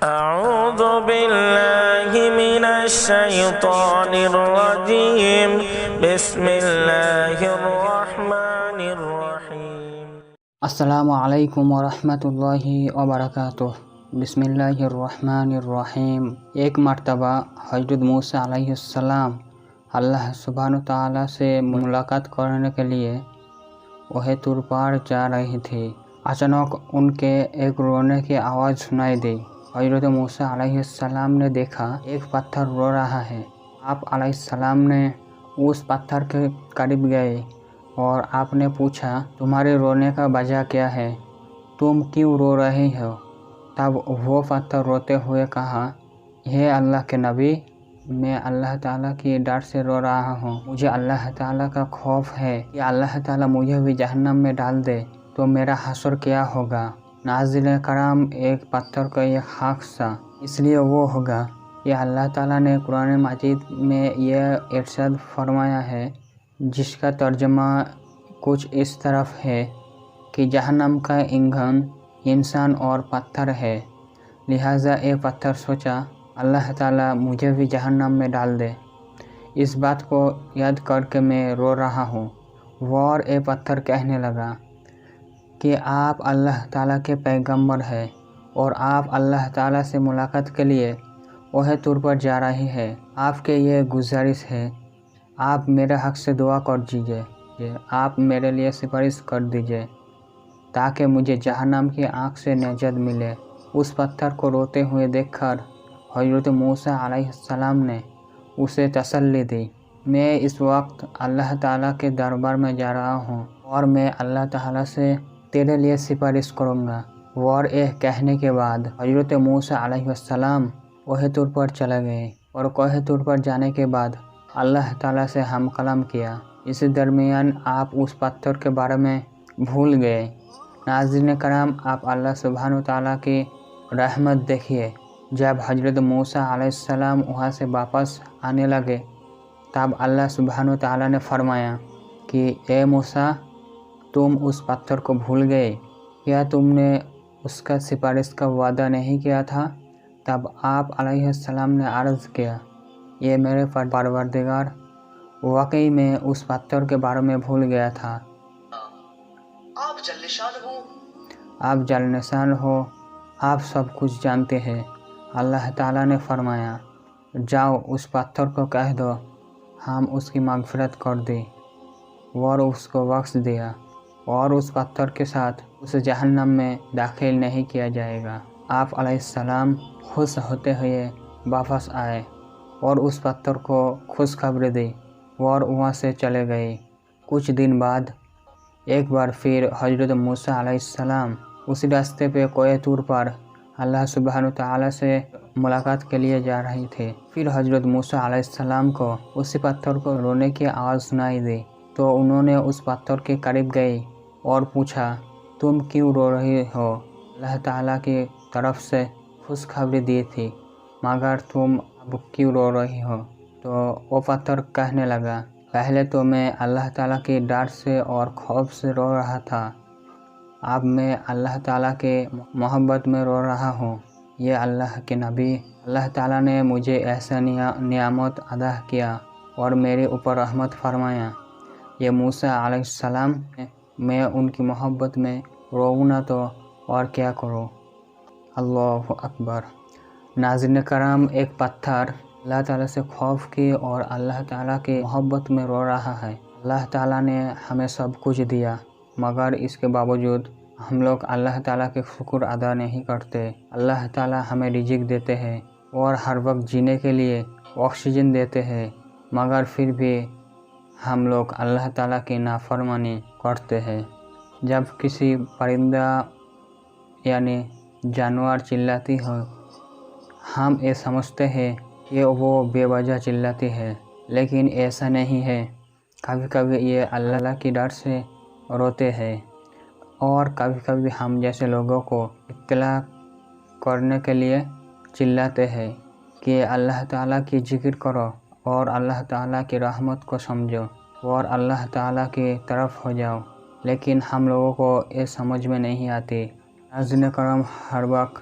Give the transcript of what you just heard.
أعوذ بالله من الشيطان الرجيم بسم الله الرحمن الرحيم السلام علیکم ورحمۃ اللہ وبرکاتہ۔ بسم اللہ الرحمن الرحیم۔ ایک مرتبہ حضرت موسیٰ علیہ السلام اللہ سبحانہ تعالیٰ سے ملاقات کرنے کے لیے وہی طور پر جا رہی تھی۔ اچانک ان کے ایک رونے کی آواز سنائی دی۔ حضرت موسیٰ علیہ السلام نے دیکھا ایک پتھر رو رہا ہے۔ آپ علیہ السلام نے اس پتھر کے قریب گئے اور آپ نے پوچھا، تمہارے رونے کا وجہ کیا ہے؟ تم کیوں رو رہے ہو؟ تب وہ پتھر روتے ہوئے کہا، ہے اللہ کے نبی، میں اللہ تعالیٰ کی ڈر سے رو رہا ہوں۔ مجھے اللہ تعالیٰ کا خوف ہے کہ اللہ تعالیٰ مجھے بھی جہنم میں ڈال دے تو میرا حشر کیا ہوگا۔ ناظرین کرام، ایک پتھر کا یہ خاک سا اس لیے وہ ہوگا کہ اللہ تعالیٰ نے قرآن مجید میں یہ ارشاد فرمایا ہے، جس کا ترجمہ کچھ اس طرف ہے کہ جہنم کا ایندھن انسان اور پتھر ہے، لہٰذا یہ پتھر سوچا اللہ تعالیٰ مجھے بھی جہنم میں ڈال دے، اس بات کو یاد کر کے میں رو رہا ہوں۔ اور یہ پتھر کہنے لگا کہ آپ اللہ تعالیٰ کے پیغمبر ہیں اور آپ اللہ تعالیٰ سے ملاقات کے لیے وہی طور پر جا رہی ہے۔ آپ کے یہ گزارش ہے، آپ میرے حق سے دعا کر دیجیے، آپ میرے لیے سفارش کر دیجیے تاکہ مجھے جہنم کی آگ سے نجات ملے۔ اس پتھر کو روتے ہوئے دیکھ کر حضرت موسیٰ علیہ السلام نے اسے تسلی دی، میں اس وقت اللہ تعالیٰ کے دربار میں جا رہا ہوں اور میں اللہ تعالیٰ سے تیرے لیے سفارش کروں گا۔ اور یہ کہنے کے بعد حضرت موسیٰ علیہ السلام وہی طور پر چلے گئے اور کوہ طور پر جانے کے بعد اللہ تعالیٰ سے ہم کلام کیا۔ اس درمیان آپ اس پتھر کے بارے میں بھول گئے۔ ناظرین کرام، آپ اللہ سبحانہ تعالیٰ کی رحمت دیکھیے، جب حضرت موسیٰ علیہ السلام وہاں سے واپس آنے لگے تب اللہ سبحانہ تعالیٰ نے فرمایا کہ اے موسیٰ، تم اس پتھر کو بھول گئے، کیا تم نے اس کا سفارش کا وعدہ نہیں کیا تھا؟ تب آپ علیہ السلام نے عرض کیا، یہ میرے پروردگار، واقعی میں اس پتھر کے بارے میں بھول گیا تھا۔ آپ جل نشان ہو، آپ سب کچھ جانتے ہیں۔ اللہ تعالیٰ نے فرمایا، جاؤ اس پتھر کو کہہ دو ہم اس کی مغفرت کر دیں، اور اس کو بخش دیا اور اس پتھر کے ساتھ اسے جہنم میں داخل نہیں کیا جائے گا۔ آپ علیہ السلام خوش ہوتے ہوئے واپس آئے اور اس پتھر کو خوشخبری دی اور وہاں سے چلے گئے۔ کچھ دن بعد ایک بار پھر حضرت موسیٰ علیہ السلام اسی راستے پہ کوہ طور پر اللہ سبحانہ تعالیٰ سے ملاقات کے لیے جا رہی تھی۔ پھر حضرت موسیٰ علیہ السلام کو اسی پتھر کو رونے کی آواز سنائی دی تو انہوں نے اس پتھر کے قریب گئے اور پوچھا، تم کیوں رو رہی ہو؟ اللہ تعالیٰ کی طرف سے خوشخبری دی تھی، مگر تم اب کیوں رو رہی ہو؟ تو وہ پتھر کہنے لگا، پہلے تو میں اللہ تعالیٰ کی ڈر سے اور خوف سے رو رہا تھا، اب میں اللہ تعالیٰ کے محبت میں رو رہا ہوں۔ یہ اللہ کے نبی، اللہ تعالیٰ نے مجھے ایسا نعمت عطا کیا اور میرے اوپر رحمت فرمایا، یہ موسیٰ علیہ السلام، میں ان کی محبت میں روؤں نہ تو اور کیا کروں۔ اللہ اکبر۔ ناظرین کرام، ایک پتھر اللہ تعالیٰ سے خوف کی اور اللہ تعالیٰ کی محبت میں رو رہا ہے۔ اللہ تعالیٰ نے ہمیں سب کچھ دیا، مگر اس کے باوجود ہم لوگ اللہ تعالیٰ کے شکر ادا نہیں کرتے۔ اللہ تعالیٰ ہمیں رزق دیتے ہیں اور ہر وقت جینے کے لیے آکسیجن دیتے ہیں، مگر پھر بھی ہم لوگ اللہ تعالیٰ کی نافرمانی کرتے ہیں۔ جب کسی پرندہ یعنی جانور چلاتی ہو، ہم یہ سمجھتے ہیں کہ وہ بے وجہ چلاتی ہے، لیکن ایسا نہیں ہے۔ کبھی کبھی یہ اللہ کی ڈر سے روتے ہیں اور کبھی کبھی ہم جیسے لوگوں کو اطلاع کرنے کے لیے چلاتے ہیں کہ اللہ تعالیٰ کی ذکر کرو اور اللہ تعالیٰ کی رحمت کو سمجھو اور اللہ تعالیٰ کی طرف ہو جاؤ، لیکن ہم لوگوں کو یہ سمجھ میں نہیں آتی۔ ناظرین کرام، ہر وقت